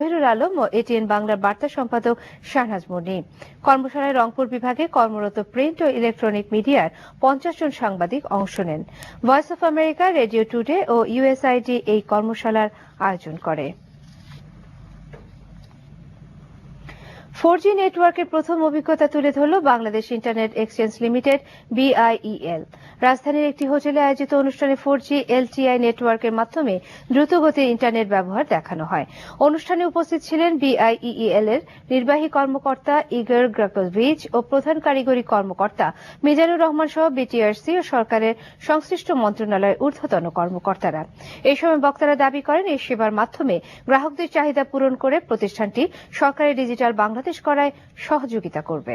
জহিরুল আলম ও ATN বাংলার বার্তা সম্পাদক শাহনাজ মুন্নী। কর্মশালায় রংপুর বিভাগে কর্মরত প্রিন্ট ও ইলেকট্রনিক মিডিয়ার 50 জন সাংবাদিক অংশ নেন। Voice of America, Radio Today ও ইউএসআইডি এই কর্মশালার আয়োজন করে। 4G নেটওয়ার্কের প্রথম অভিজ্ঞতা তুলে ধরল Bangladesh internet exchange limited BIEL। রাজধানীর একটি হোটেলে আয়োজিত অনুষ্ঠানে 4G LTI নেটওয়ার্কের মাধ্যমে দ্রুতগতির ইন্টারনেট ব্যবহার দেখানো হয়। অনুষ্ঠানে উপস্থিত ছিলেন BIEL এর নির্বাহী কর্মকর্তা ইগর গ্রাকোভিচ ও প্রধান কারিগরি কর্মকর্তা মিজানুর রহমান সহ বিটিআরসি ও সরকারের সংশ্লিষ্ট মন্ত্রণালয়ের ঊর্ধ্বতন কর্মকর্তারা। এই সময় বক্তারা দাবি করেন, এই সেবার মাধ্যমে গ্রাহকদের চাহিদা পূরণ করে প্রতিষ্ঠানটি সরকারি ডিজিটাল বাংলাদেশ করায় সহযোগিতা করবে।